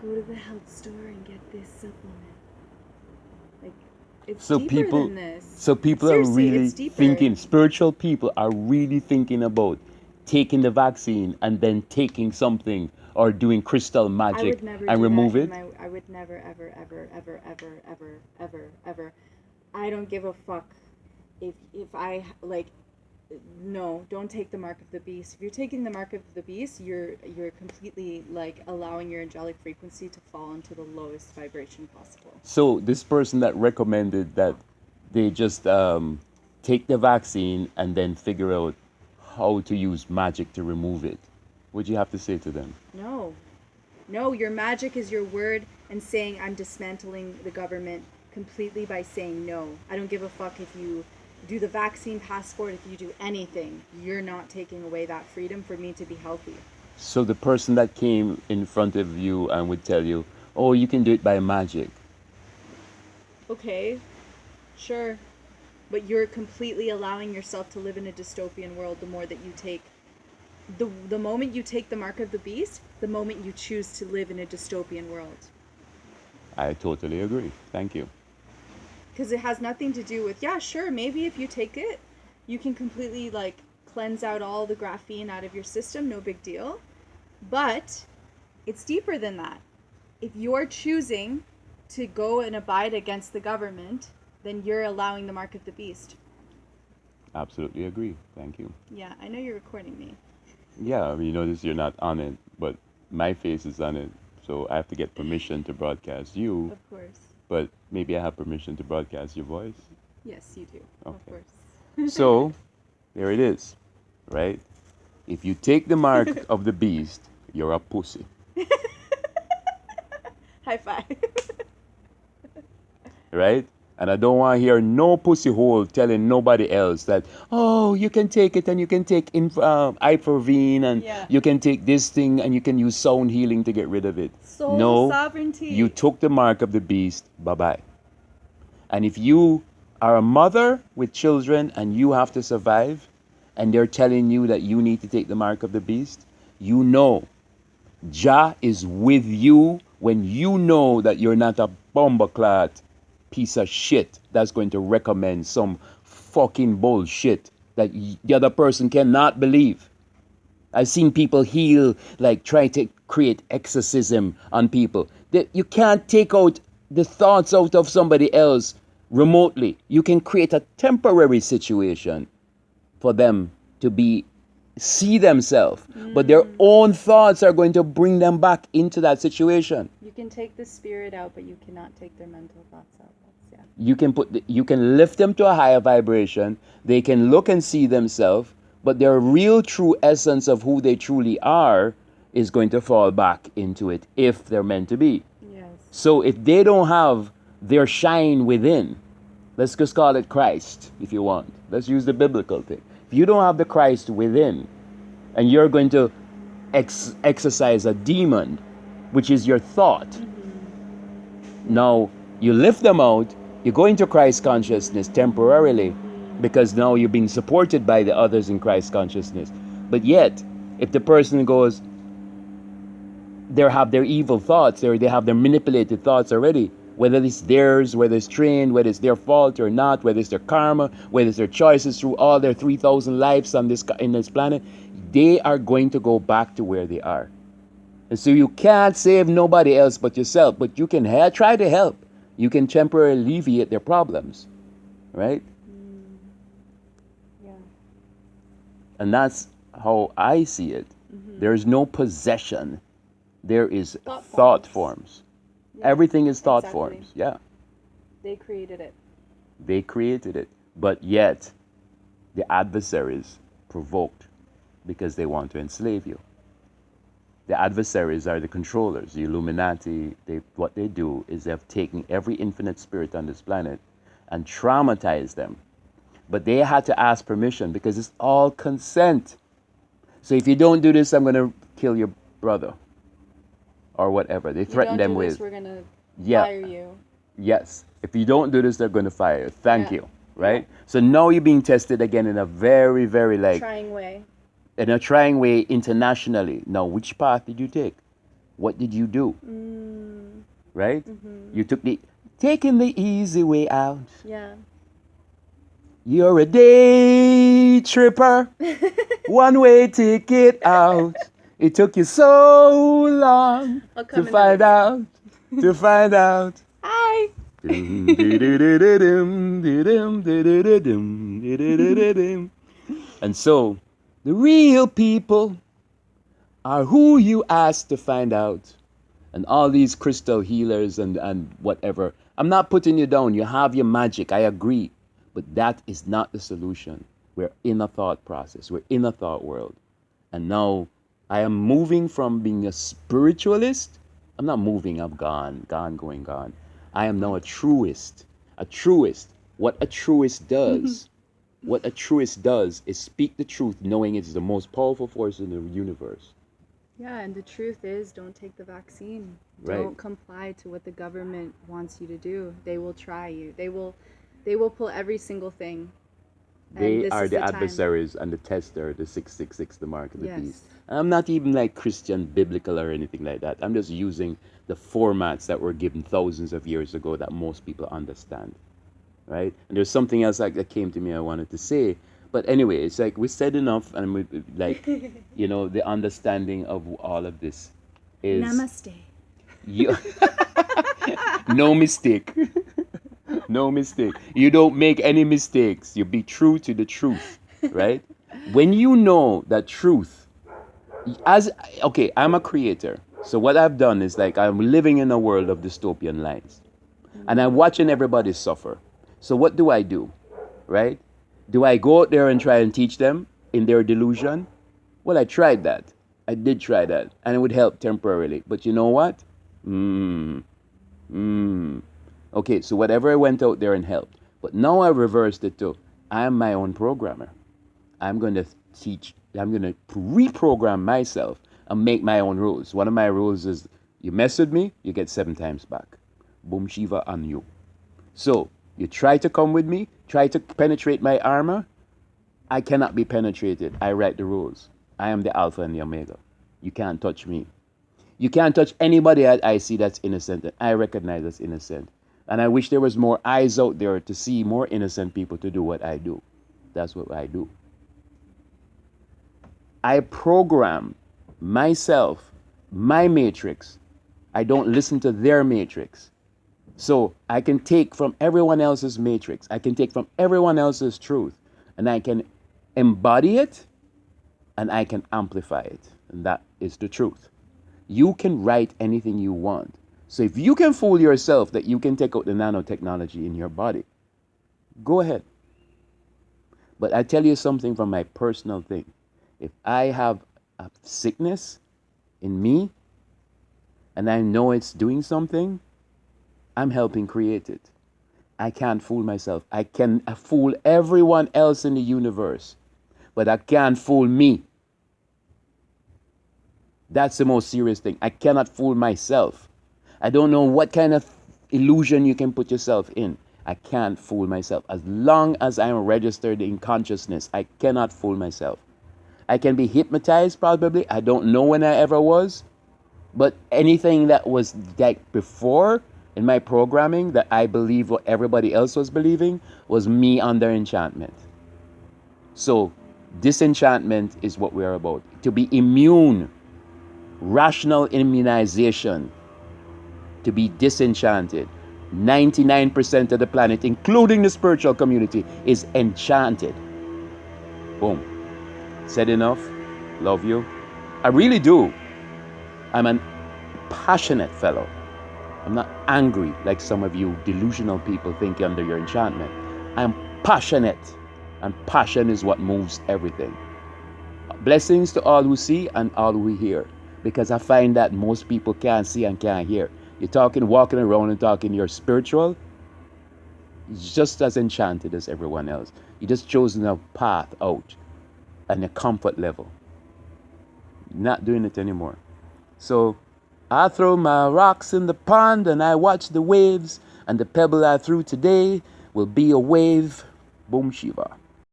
go to the health store and get this supplement. Like, it's So deeper people, than this. so people are Seriously, really it's deeper. thinking. Spiritual people are really thinking about taking the vaccine and then taking something or doing crystal I magic would never and do remove that. it. I would never, ever. I don't give a fuck if I like. No, don't take the mark of the beast. If you're taking the mark of the beast, you're completely like allowing your angelic frequency to fall into the lowest vibration possible. So this person that recommended that they just take the vaccine and then figure out how to use magic to remove it. What do you have to say to them? No. No, your magic is your word and saying I'm dismantling the government completely by saying no. I don't give a fuck if you do the vaccine passport, if you do anything. You're not taking away that freedom for me to be healthy. So the person that came in front of you and would tell you, "Oh, you can do it by magic." Okay, sure. But you're completely allowing yourself to live in a dystopian world the more that you take the moment you take the mark of the beast, the moment you choose to live in a dystopian world. I totally agree. Thank you. Because it has nothing to do with, yeah, sure, maybe if you take it, you can completely like cleanse out all the graphene out of your system, no big deal. But it's deeper than that. If you're choosing to go and abide against the government, then you're allowing the mark of the beast. Absolutely agree. Thank you. Yeah, I know you're recording me. Yeah, I mean, you notice you're not on it, but my face is on it. So I have to get permission to broadcast you, Of course. but maybe I have permission to broadcast your voice. Yes, you do. Of Okay. course. So there it is, right? If you take the mark of the beast, you're a pussy, High five. right? And I don't want to hear no pussy hole telling nobody else that, oh, you can take it and you can take ivermectin and Yeah. you can take this thing and you can use sound healing to get rid of it. Soul No, sovereignty. you took the mark of the beast. Bye bye. And if you are a mother with children and you have to survive, and they're telling you that you need to take the mark of the beast, you know Jah is with you when you know that you're not a bombaclat piece of shit that's going to recommend some fucking bullshit that the other person cannot believe. I've seen people heal, like try to create exorcism on people. You can't take out the thoughts out of somebody else remotely. You can create a temporary situation for them to be see themselves, but their own thoughts are going to bring them back into that situation. You can take the spirit out, but you cannot take their mental thoughts out. That's, yeah. You can lift them to a higher vibration. They can look and see themselves, but their real true essence of who they truly are is going to fall back into it if they're meant to be. Yes. So if they don't have their shine within, let's just call it Christ if you want. Let's use the biblical thing. If you don't have the Christ within, and you're going to exercise a demon, which is your thought, now you lift them out, you go into Christ consciousness temporarily, because now you're being supported by the others in Christ consciousness. But yet, if the person goes, they have their evil thoughts, they have their manipulated thoughts already, whether it's theirs, whether it's trained, whether it's their fault or not, whether it's their karma, whether it's their choices through all their 3,000 lives on in this planet, they are going to go back to where they are. And so you can't save nobody else but yourself, but you can try to help. You can temporarily alleviate their problems, right? Yeah. And that's how I see it. There is no possession. There is thought forms. Yeah. Everything is thought Exactly. forms. Yeah. They created it. They created it. But yet, the adversaries provoked because they want to enslave you. The adversaries are the controllers, the Illuminati. What they do is they have taken every infinite spirit on this planet and traumatized them. But they had to ask permission because it's all consent. So if you don't do this, I'm going to kill your brother. Or whatever. They threaten them with. We're gonna Yeah. fire you. Yes. If you don't do this, they're going to fire you. Thank Yeah. you. Right? So now you're being tested again in a very, very Trying way. in a trying way internationally. Now, which path did you take? What did you do? right? Mm-hmm. You took the taking the easy way out. Yeah. You're a day tripper, one way ticket out. It took you so long I'll to come another find day. out, to find out. Hi. And so, the real people are who you ask to find out. And all these crystal healers and whatever. I'm not putting you down. You have your magic. I agree. But that is not the solution. We're in a thought process. We're in a thought world. And now I am moving from being a spiritualist. I'm not moving. I'm gone, gone. I am now a truist. A truist. What a truist does, what a truist does is speak the truth knowing it is the most powerful force in the universe. Yeah, and the truth is, don't take the vaccine. Right. Don't comply to what the government wants you to do. They will try you. They will pull every single thing. And They this are is the time. adversaries and the tester, the 666, the mark of the Yes. beast. And I'm not even like Christian, biblical, or anything like that. I'm just using the formats that were given thousands of years ago that most people understand. Right? And there's something else like that came to me I wanted to say. But anyway, it's like we said enough, and we like, you know, the understanding of all of this is Namaste. you. No mistake. No mistake. You don't make any mistakes. You be true to the truth, right? When you know that truth, as okay, I'm a creator. So what I've done is like I'm living in a world of dystopian lies. And I'm watching everybody suffer. So what do? Right? Do I go out there and try and teach them in their delusion? Well, I tried that. I did try that. And it would help temporarily. But you know what? Okay, so whatever I went out there and helped. But now I reversed it too. I'm my own programmer. I'm going to I'm going to reprogram myself and make my own rules. One of my rules is you mess with me, you get 7 times back. Boom Shiva on you. So, you try to come with me, try to penetrate my armor. I cannot be penetrated. I write the rules. I am the Alpha and the Omega. You can't touch me. You can't touch anybody that I see that's innocent and I recognize as innocent. And I wish there was more eyes out there to see more innocent people to do what I do. That's what I do. I program myself, my matrix. I don't listen to their matrix. So I can take from everyone else's matrix. I can take from everyone else's truth. And I can embody it and I can amplify it. And that is the truth. You can write anything you want. So if you can fool yourself that you can take out the nanotechnology in your body, go ahead. But I tell you something from my personal thing. If I have a sickness in me and I know it's doing something, I'm helping create it. I can't fool myself. I can fool everyone else in the universe, but I can't fool me. That's the most serious thing. I cannot fool myself. I don't know what kind of illusion you can put yourself in. I can't fool myself. As long as I'm registered in consciousness, I cannot fool myself. I can be hypnotized probably. I don't know when I ever was. But anything that was like before in my programming that I believe what everybody else was believing was me under enchantment. So disenchantment is what we're about. To be immune, rational immunization, to be disenchanted. 99% of the planet, including the spiritual community, is enchanted. Boom. Said enough. Love you. I really do. I'm an passionate fellow. I'm not angry like some of you delusional people think under your enchantment. I'm passionate. And passion is what moves everything. Blessings to all who see and all who hear. Because I find that most people can't see and can't hear. You're talking, walking around and talking you're spiritual. You're just as enchanted as everyone else. You just chosen a path out and a comfort level. Not doing it anymore. So I throw my rocks in the pond and I watch the waves, and the pebble I threw today will be a wave. Boom Shiva.